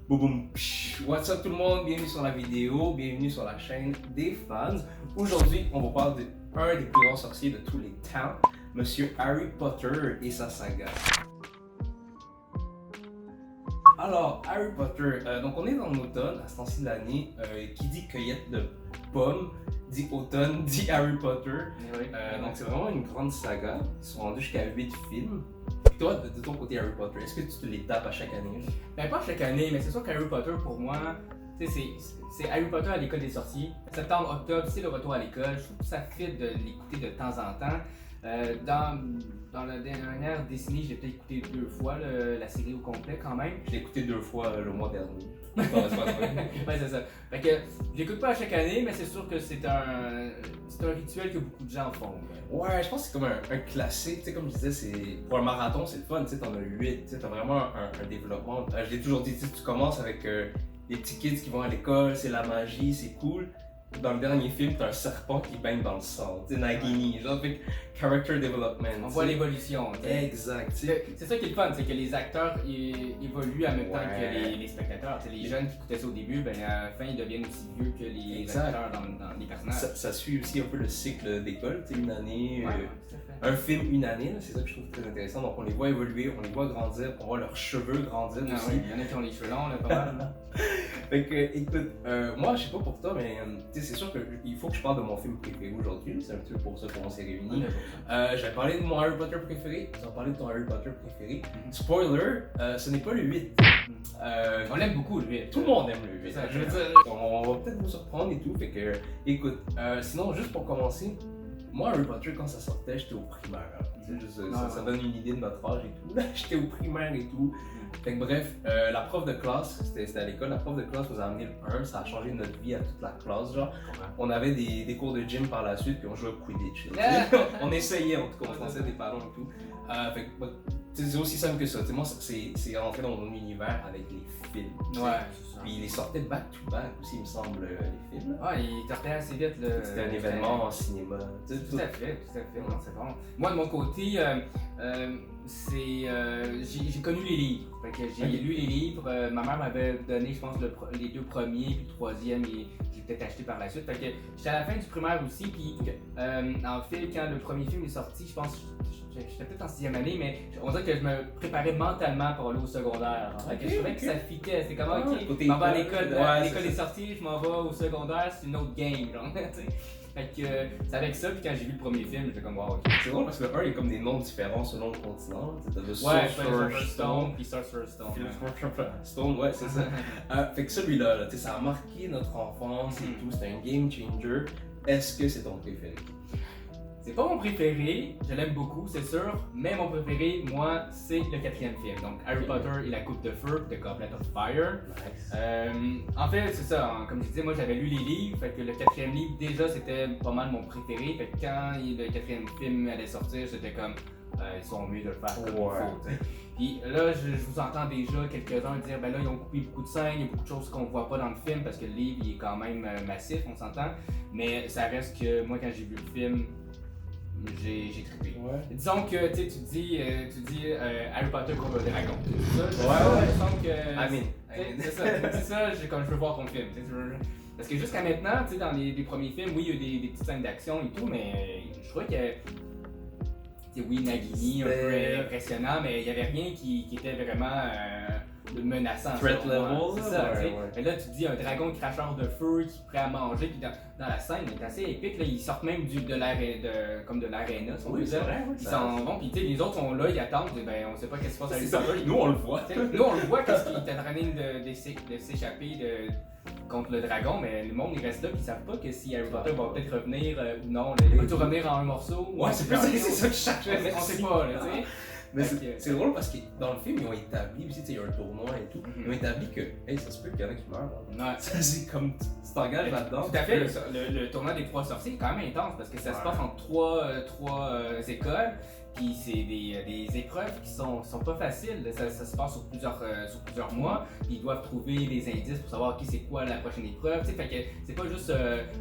Boum boum. What's up tout le monde, bienvenue sur la vidéo, bienvenue sur la chaîne des fans. Aujourd'hui, on va parler d'un des plus grands sorciers de tous les temps, Monsieur Harry Potter et sa saga. Alors, Harry Potter, donc on est dans l'automne, à ce temps-ci de l'année, qui dit cueillette de pommes, dit automne, dit Harry Potter. Oui. Donc c'est vraiment une grande saga, ils sont rendus jusqu'à 8 films. Et toi, de ton côté Harry Potter, est-ce que tu te les tapes à chaque année? Ben pas chaque année, mais c'est sûr qu'Harry Potter pour moi, tu sais, c'est Harry Potter à l'école des sorciers. Septembre, octobre, c'est le retour à l'école. Je trouve que ça fait de l'écouter de temps en temps. Dans la dernière décennie, j'ai peut-être écouté 2 fois la série au complet quand même. Je l'ai écouté 2 fois le mois dernier. Ouais, c'est ça. Fait que je l'écoute pas à chaque année, mais c'est sûr que c'est un rituel que beaucoup de gens font. Ouais, je pense que c'est comme un classique, tu sais, comme je disais, pour un marathon, c'est le fun, tu sais, t'en as 8, tu sais, t'as vraiment un développement. Je l'ai toujours dit, tu commences avec les petits kids qui vont à l'école, c'est la magie, c'est cool. Dans le dernier film, t'as un serpent qui baigne dans le sang, tu sais, Nagini, genre, fait character development. On voit l'évolution. Exact, tu sais. C'est ça qui est le fun, c'est que les acteurs évoluent en même temps que les spectateurs. T'sais, les jeunes qui écoutaient ça au début, ben à la fin ils deviennent aussi vieux que les acteurs dans les personnages. Ça suit aussi un peu le cycle d'école, tu sais, une année, tout à fait. un film, une année, c'est ça que je trouve très intéressant. Donc on les voit évoluer, on les voit grandir, on voit leurs cheveux grandir aussi. Oui, il y en a qui ont les cheveux longs, là, pas mal. Fait que, écoute, moi je sais pas pour toi, mais c'est sûr qu'il faut que je parle de mon film préféré aujourd'hui, c'est un petit peu pour ça qu'on s'est réunis. Je vais parler de mon Harry Potter préféré, tu vas parler de ton Harry Potter préféré. Spoiler, ce n'est pas le 8. On l'aime beaucoup le 8. Tout le monde aime le 8. Ça, Je veux dire, on va peut-être vous surprendre et tout, fait que, écoute, sinon juste pour commencer, moi Harry Potter quand ça sortait, j'étais au primaire. Ça donne une idée de notre âge et tout. J'étais au primaire et tout. Fait que bref, la prof de classe, c'était à l'école, la prof de classe nous a amené le 1, ça a changé notre vie à toute la classe, genre. On avait des cours de gym par la suite, puis on jouait au Quidditch. On essayait en tout cas, on se lançait des ballons et tout. Fait que, c'est aussi simple que ça. Moi, c'est rentré dans mon univers avec les films. Ouais, c'est ça. Puis il les sortait back to back aussi, il me semble, les films. Ah, il sortait assez vite. C'était un événement en cinéma. Tout à fait, non, c'est bon. Moi, de mon côté, j'ai connu les livres. Fait que j'ai lu les livres. Ma mère m'avait donné, je pense, les 2 premiers, puis le 3e, et j'ai peut-être acheté par la suite. Fait que j'étais à la fin du primaire aussi, puis en fait, quand le premier film est sorti, je pense, j'étais peut-être en 6e année, mais on dirait que je me préparais mentalement pour aller au secondaire. Fait que je trouvais que ça fitait. C'était comme, ok, je m'en vais à l'école, l'école est sortie, je m'en vais au secondaire, c'est une autre game, genre, Fait que c'est avec ça, puis quand j'ai vu le premier film, j'étais comme wow. C'est drôle parce que le 1 il y a comme des noms différents selon le continent. T'as le Sorcerer's Stone, puis Sorcerer's Stone. Stone, ouais, c'est ça. Fait que celui-là, ça a marqué notre enfance et tout, c'était un game changer. Est-ce que c'est ton préféré? C'est pas mon préféré, je l'aime beaucoup, c'est sûr, mais mon préféré, moi, c'est le 4e film. Donc Harry Potter et la Coupe de Feu, The Goblet of Fire. Nice. En fait, c'est ça, comme je disais, moi j'avais lu les livres, fait que le 4e livre, déjà, c'était pas mal mon préféré. Fait que quand le 4e film allait sortir, j'étais comme, ils sont mieux de le faire comme il faut, t'sais. Puis là, je vous entends déjà quelques-uns dire, ben là, ils ont coupé beaucoup de scènes, il y a beaucoup de choses qu'on voit pas dans le film parce que le livre, il est quand même massif, on s'entend. Mais ça reste que, moi, quand j'ai vu le film, j'ai trippé. Ouais. Disons que tu dis Harry Potter contre le dragon. C'est ça? Ouais. Disons que. C'est ça. C'est ça, comme je veux voir ton film. Parce que jusqu'à maintenant, dans les premiers films, oui, il y a eu des petites scènes d'action et tout, mais je trouvais que. Oui, Nagini, un peu impressionnant, mais il n'y avait rien qui était vraiment menaçant. Threat level. C'est ça, Mais là, tu te dis un dragon cracheur de feu qui est prêt à manger, puis dans la scène, c'est assez épique. Là, ils sortent même de l'aréna. Oui, c'est vrai. Ils s'en vont, puis les autres sont là, ils attendent, ben on sait pas qu'est-ce qui se passe avec ça. Nous, on le voit. Nous, on le voit, qu'est-ce qui est en train de s'échapper contre le dragon, mais le monde il reste là, puis ils savent pas que si Harry Potter va peut-être revenir ou non. Il va tout revenir en un morceau. Ouais, c'est ça que je cherche. Mais on sait pas, là, tu sais. Mais c'est drôle parce que dans le film, ils ont établi aussi, il y a un tournoi et tout. Ils ont établi que, hey, ça se peut qu'il y en a qui meurent. Ouais. C'est comme, tu t'engages là-dedans. Tout à fait, le tournoi des 3 sorciers est quand même intense parce que ça se passe en 3 écoles. Puis c'est des épreuves qui sont pas faciles. Ça se passe sur plusieurs mois. Puis ils doivent trouver des indices pour savoir c'est quoi la prochaine épreuve. T'sais, fait que c'est pas juste.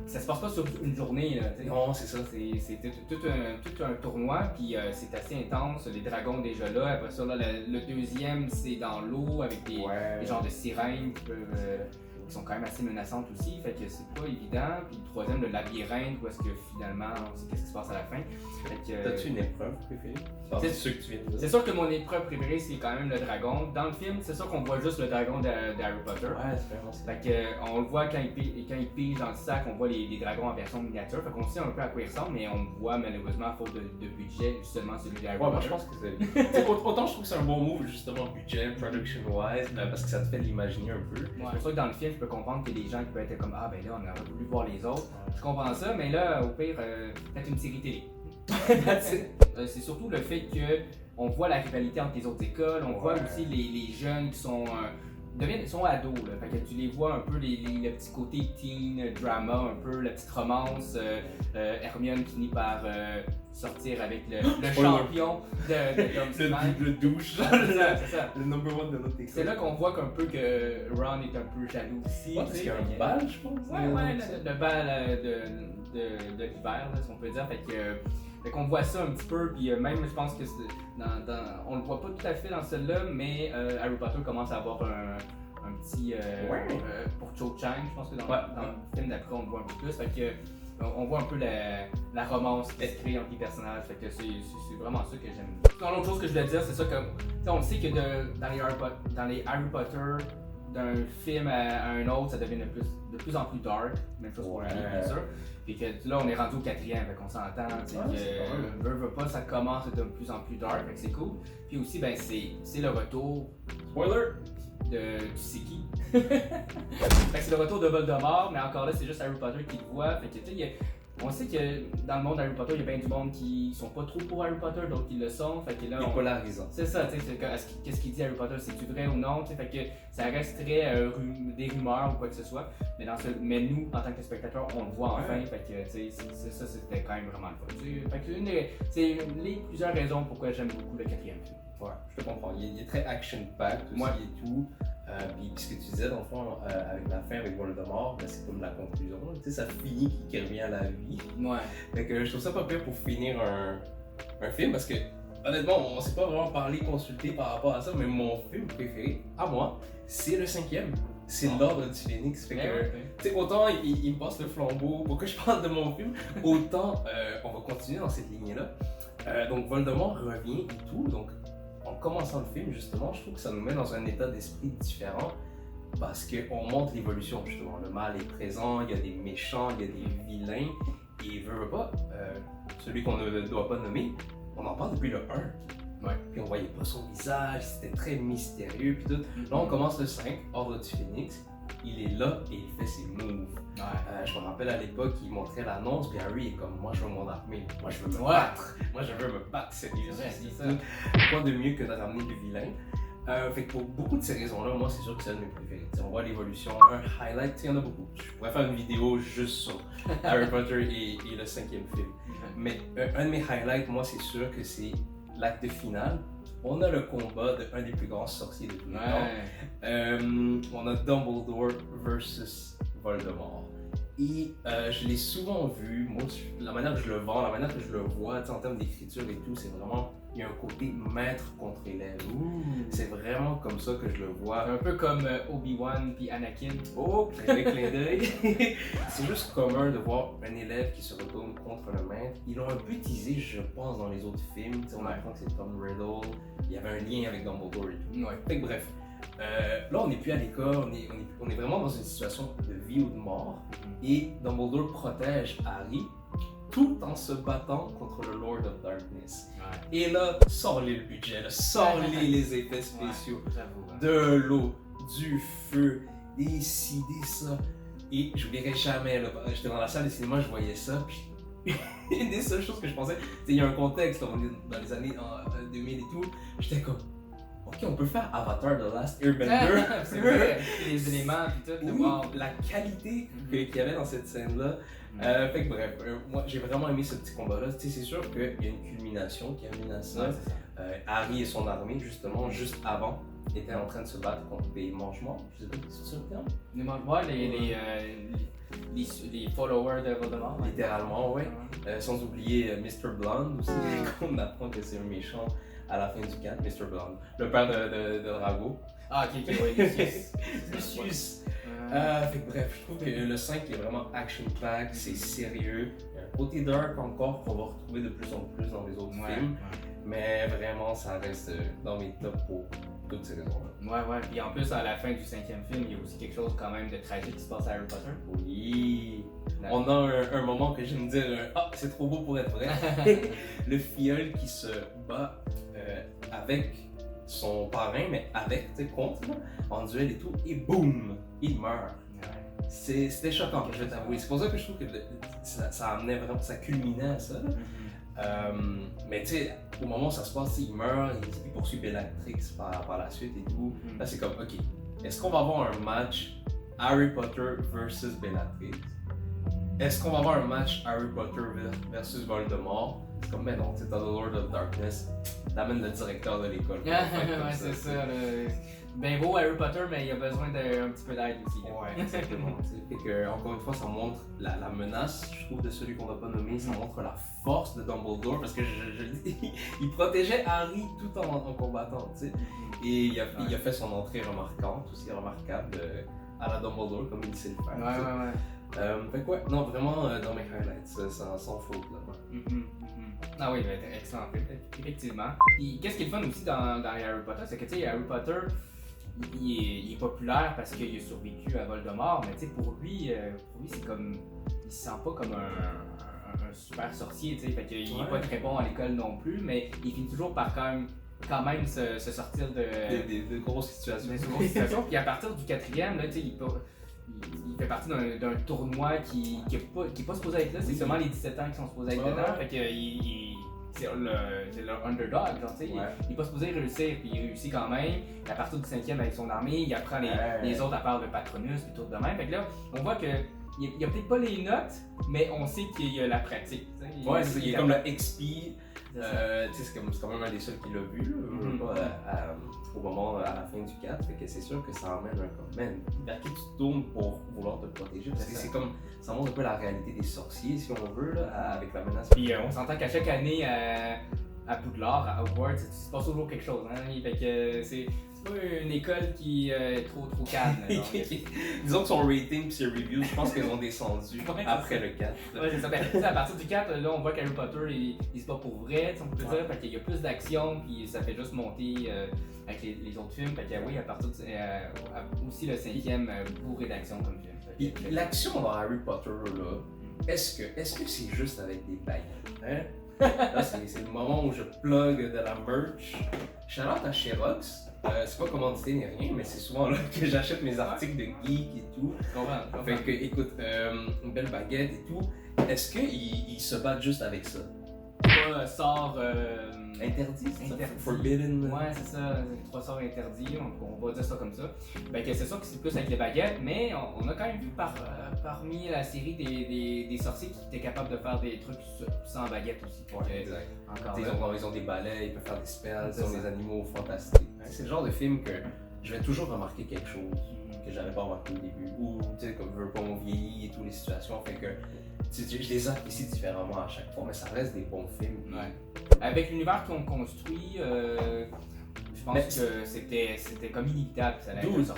Ça se passe pas sur une journée. Là, non, c'est ça. C'est tout un tournoi. Puis c'est assez intense. Les dragons déjà là. Après ça, là, le deuxième, c'est dans l'eau avec des genres de sirènes qui sont quand même assez menaçantes aussi, fait que c'est pas évident. Puis le troisième, le labyrinthe, où est-ce que finalement, on sait qu'est-ce qui se passe à la fin. T'as-tu une épreuve préférée? C'est sûr que tu viens de dire. C'est sûr que mon épreuve préférée, c'est quand même le dragon. Dans le film, c'est sûr qu'on voit juste le dragon d'Harry Potter. Ouais, c'est vraiment ça. Fait que, on le voit quand il pige dans le sac, on voit les dragons en version miniature. Fait qu'on sait un peu à quoi il ressemble, mais on voit malheureusement, à faute de budget, justement celui d'Harry Potter. Moi je pense que c'est. Autant je trouve que c'est un bon move, justement, budget, production-wise, parce que ça te fait l'imaginer un peu. C'est pour ça que dans le film, je peux comprendre qu'il y a des gens qui peuvent être comme ah ben là, on aurait voulu voir les autres. Je comprends ça, mais là, au pire, faites une série télé. C'est surtout le fait que on voit la rivalité entre les autres écoles, on voit aussi les jeunes qui sont ados, là. Fait que tu les vois un peu le petit côté teen drama, un peu la petite romance, Hermione qui finit par sortir avec le champion de le douche. C'est ça. Le number one de notre école. C'est là qu'on voit qu'un peu que Ron est un peu jaloux aussi. Parce qu'il y a un bal, je pense. Le bal de l'hiver, si on peut dire. Fait qu'on voit ça un petit peu, puis même je pense que on le voit pas tout à fait dans celle-là, mais Harry Potter commence à avoir un petit pour Cho Chang, je pense que dans le film d'après on le voit un peu plus. Fait que on voit un peu la romance qui se crée entre les personnages. Fait que c'est vraiment ça que j'aime. L'autre chose que je voulais dire, c'est ça que on sait que dans les Harry Potter, d'un film à un autre, ça devient de plus en plus dark. Même chose pour lui, bien sûr. Puis que là, on est rendu au 4e, fait qu'on s'entend, que veut pas, ça commence à être de plus en plus dark, fait que c'est cool. Puis aussi, ben, c'est le retour. Spoiler! Tu sais qui. Fait que c'est le retour de Voldemort, mais encore là, c'est juste Harry Potter qui le voit. Fait que, tu sais, on sait que dans le monde d'Harry Potter, il y a bien du monde qui sont pas trop pour Harry Potter, d'autres qui le sont. Fait que là, il est polarisant. C'est ça, tu sais, qu'est-ce qu'il dit Harry Potter, c'est-tu vrai ou non? Fait que ça reste très des rumeurs ou quoi que ce soit. Mais nous, en tant que spectateurs, on le voit enfin. Fait que, tu sais, ça, c'était quand même vraiment le fun. Fait que c'est les plusieurs raisons pourquoi j'aime beaucoup le 4e film. Ouais, je te comprends. Il est très action-packed aussi et tout. Puis ce que tu disais, dans le fond, avec la fin avec Voldemort, ben, c'est comme la conclusion. Tu sais, ça finit qu'il revient à la vie. Ouais. Fait que je trouve ça pas pire pour finir un film parce que, honnêtement, on s'est pas vraiment parlé, consulté par rapport à ça, mais mon film préféré, à moi, c'est le 5e. C'est l'Ordre du Phénix. Fait que, tu sais, autant il me passe le flambeau pour que je parle de mon film, autant on va continuer dans cette lignée-là. Donc Voldemort revient et tout, donc en commençant le film, justement, je trouve que ça nous met dans un état d'esprit différent parce qu'on montre l'évolution, justement. Le mal est présent, il y a des méchants, il y a des vilains, et veut pas, celui qu'on ne doit pas nommer, on en parle depuis le 1. Puis on voyait pas son visage, c'était très mystérieux, puis tout. Là, on commence le 5, Ordre du Phénix. Il est là et il fait ses moves. Je me rappelle à l'époque, il montrait l'annonce, puis Harry est comme moi, je veux mon armée, moi je veux me battre, moi je veux me battre, c'est ça. Quoi de mieux que de ramener du vilain. Fait que pour beaucoup de ces raisons-là, moi c'est sûr que c'est un de mes préférés. On voit l'évolution, un highlight, il y en a beaucoup. Je pourrais faire une vidéo juste sur Harry Potter et le 5e film. Mais un de mes highlights, moi c'est sûr que c'est l'acte final. On a le combat d'un des plus grands sorciers de tous les temps. On a Dumbledore versus Voldemort. Et je l'ai souvent vu, moi, la manière que je le vends, la manière que je le vois, en termes d'écriture et tout, c'est vraiment, il y a un côté maître contre élève. C'est vraiment comme ça que je le vois. Un peu comme Obi-Wan puis Anakin. Oh, clin d'œil. C'est juste commun de voir un élève qui se retourne contre le maître. Ils l'ont un peu teasé, je pense, dans les autres films. On apprend que c'est Tom Riddle. Il y avait un lien avec Dumbledore et tout. Fait que bref. Là, on n'est plus à l'école, on est vraiment dans une situation de vie ou de mort. Et Dumbledore protège Harry tout en se battant contre le Lord of Darkness. Et là, sors-les le budget, sors-les les effets spéciaux. De l'eau, du feu, des ci, des ça. Et j'oublierai jamais, là, j'étais dans la salle de cinéma, je voyais ça. Puis une des seules choses que je pensais, il y a un contexte, là, on est dans les années 2000 et tout, j'étais comme, ok, on peut faire Avatar The Last Airbender. C'est vrai, les éléments et tout. Oui, Wow. la qualité qu'il y avait dans cette scène-là. Fait que bref, moi j'ai vraiment aimé ce petit combat-là. Tu sais, c'est sûr qu'il y a une culmination qui amène à ça. Ouais, c'est ça. Harry et son armée, justement, juste avant, étaient en train de se battre contre des mange-morts. Je sais pas si c'est le terme. Les mangas, les followers de Voldemort. Ouais. Littéralement, ouais. Sans oublier Mr. Blonde aussi, qu'on apprend que c'est un méchant à la fin du 4, Mr. Blonde, le père de Drago. Ah, ok, ouais, Lucius. Lucius. Fait que bref, je trouve que le 5 est vraiment action-pack, c'est sérieux. Il y a un côté dark encore qu'on va retrouver de plus en plus dans les autres films, mais vraiment ça reste dans mes tops pour toutes ces raisons-là. Ouais, puis en plus, à la fin du 5e film, il y a aussi quelque chose quand même de tragique qui se passe à Harry Potter. Oui. On a un moment que j'aime dire ah, c'est trop beau pour être vrai. Le filleul qui se bat avec son parrain, mais avec, tu sais, contre, en duel et tout, et boum, il meurt. Ouais. C'était choquant, je vais t'avouer. C'est pour ça que je trouve que ça amenait vraiment, ça culminait à ça. Mais tu sais, au moment où ça se passe, il meurt, il poursuit Bellatrix par la suite et tout. Là, c'est comme, ok, est-ce qu'on va avoir un match Harry Potter versus Bellatrix? Est-ce qu'on va avoir un match Harry Potter versus Voldemort? C'est comme, mais non, tu sais, dans The Lord of Darkness, t'amènes le directeur de l'école. Ouais, c'est ça. Ben beau Harry Potter, mais il a besoin d'un petit peu d'aide aussi. Ouais, exactement. Fait que, encore une fois, ça montre la menace, je trouve, de celui qu'on n'a pas nommé. Ça montre la force de Dumbledore parce que il protégeait Harry tout en combattant, tu sais. Et il a fait son entrée remarquante, aussi remarquable à la Dumbledore, comme il sait le faire. Ouais. Fait que ouais, non, vraiment dans mes highlights, sans faute là. Ah oui, excellent, effectivement. Et qu'est-ce qui est le fun aussi dans Harry Potter, c'est que tu sais, Harry Potter, il est populaire parce qu'il a survécu à Voldemort, mais tu sais, pour lui c'est comme, il se sent pas comme un super sorcier, tu sais, fait qu'il est pas très bon à l'école non plus, mais il finit toujours par quand même se sortir de grosses situations. De grosses situations. Puis à partir du 4e, là, tu sais, il fait partie d'un tournoi qui est pas supposé être là, c'est seulement les 17 ans qui sont supposés être dedans. Fait que c'est le underdog, genre, tu sais. Il est pas supposé réussir, puis il réussit quand même. Et à partir du 5e avec son armée, il apprend les autres à part de Patronus, puis tout de même. Fait que là, on voit que il y a peut-être pas les notes, mais on sait qu'il y a la pratique. Ouais, il est comme le XP. C'est quand même un des seuls qui l'a vu au moment à la fin du 4, fait que c'est sûr que ça emmène un comme man, vers qui tu te tournes pour vouloir te protéger, parce que c'est comme ça montre un peu la réalité des sorciers si on veut là, avec la menace. Puis on s'entend qu'à chaque année à Poudlard, à Hogwarts, il se passe toujours quelque chose, hein? Fait que c'est pas une école qui est trop calme. Disons que son rating et ses reviews, je pense qu'ils ont descendu après le 4. Ouais, c'est ça. Ben, à partir du 4, là, on voit qu'Harry Potter, il se bat pour vrai, on peut dire, fait qu'il y a plus d'action, puis ça fait juste monter avec les autres films. Fait que oui, à partir aussi le 5e, bourré d'action comme film. Puis l'action dans Harry Potter, là, est-ce que c'est juste avec des baguettes? Hein? Là, c'est le moment où je plug de la merch. Shout-out à Sherox. C'est pas commandité ni rien, mais c'est souvent là que j'achète mes articles de geek et tout. Fait que, écoute, une belle baguette et tout. Est-ce qu'ils se battent juste avec ça? Sort interdit, c'est ça? Interdit. Forbidden. Ouais, c'est ça, 3 sorts interdits, on va dire ça comme ça. Ben, que c'est sûr que c'est plus avec les baguettes, mais on a quand même vu parmi la série des sorciers qui étaient capables de faire des trucs sans baguette aussi. Ouais, exact. Encore ils ont des balais, ils peuvent faire des spells, ils ont des animaux fantastiques. C'est le genre de film que je vais toujours remarquer quelque chose que j'avais pas remarqué au début. Ou, tu sais, comme je veux pas, on vieillit et toutes les situations, fait que je les apprécie différemment à chaque fois, mais ça reste des bons films. Ouais. Avec l'univers qu'on construit, je pense que c'était comme inévitable que ça allait être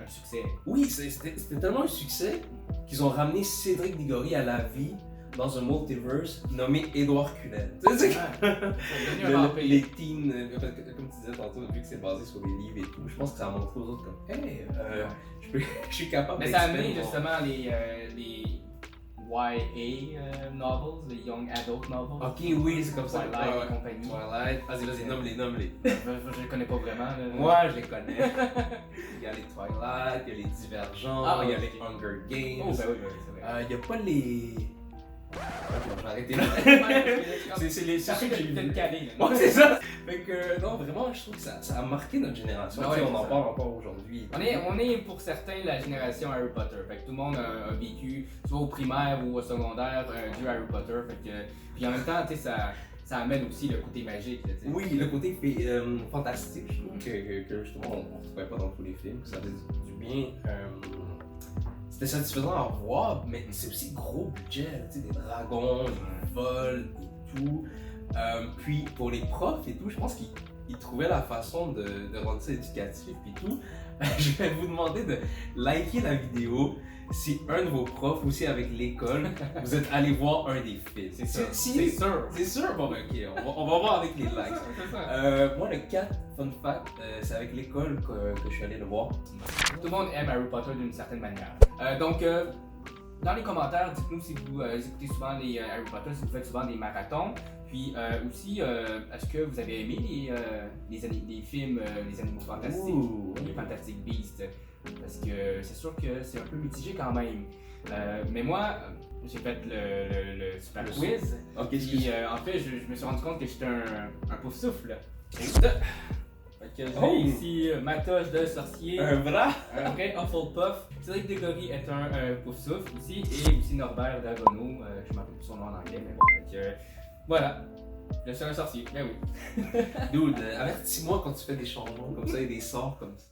un succès. Oui, c'était tellement un succès qu'ils ont ramené Cédric Diggory à la vie dans un multiverse nommé Édouard Cullen. Les teens, comme tu disais tantôt, vu que c'est basé sur des livres et tout, je pense que ça a montré aux autres comme hey, je suis capable mais ça a amené justement les YA novels, les Young Adult novels. Ok, oui, c'est comme ça. Twilight et compagnie. Twilight. Vas-y, nomme-les. Je les connais pas vraiment. Moi, je les connais. Il y a les Twilight, il y a les Divergents, il y a les Hunger Games. Oh, ben oui, c'est vrai. Il y a pas les. je vais arrêter là. C'est les ceux que j'ai une vus. calée. Ouais, c'est ça. Fait que, non, vraiment, je trouve que ça a marqué notre génération. Ouais, on en ça. parle encore aujourd'hui. On est pour certains la génération Harry Potter. Fait que tout le monde a vécu, soit au primaire ou au secondaire, du Harry Potter. Fait que, puis en même temps, tu sais, ça amène aussi le côté magique. Là, Oui, le côté fantastique, je trouve que justement on ne retrouvait pas dans tous les films. Ça faisait du bien. C'était satisfaisant à voir, mais c'est aussi gros budget, tu sais, des dragons, des vols et tout. Puis pour les profs et tout, je pense qu'ils trouvaient la façon de rendre ça éducatif et tout. Je vais vous demander de liker la vidéo si un de vos profs, aussi avec l'école, vous êtes allé voir un des films. C'est sûr. C'est sûr. C'est sûr? Bon, ben ok, on va voir avec les likes. C'est ça. Moi, le 4, fun fact, c'est avec l'école que je suis allé le voir. Tout le monde aime Harry Potter d'une certaine manière. Donc, dans les commentaires, dites-nous si vous écoutez souvent les Harry Potter, si vous faites souvent des marathons. Puis aussi, est-ce que vous avez aimé les films, les animaux fantastiques, les Fantastic Beasts? Parce que c'est sûr que c'est un peu mitigé quand même. Mais moi, j'ai fait le super quiz. Ok, Puis en fait, je me suis rendu compte que j'étais un pauvre souffle. Fait que j'ai ici ma toche de sorcier. Un vrai? Un vrai Hufflepuff. Cédric Dégory est un pauvre souffle aussi. Et aussi Norbert Dagono. Je ne m'appelle plus son nom en anglais, mais bon. Fait que, voilà. Je suis un sorcier, ben oui. Dude, avertis-moi quand tu fais des changements comme ça et des sorts comme ça.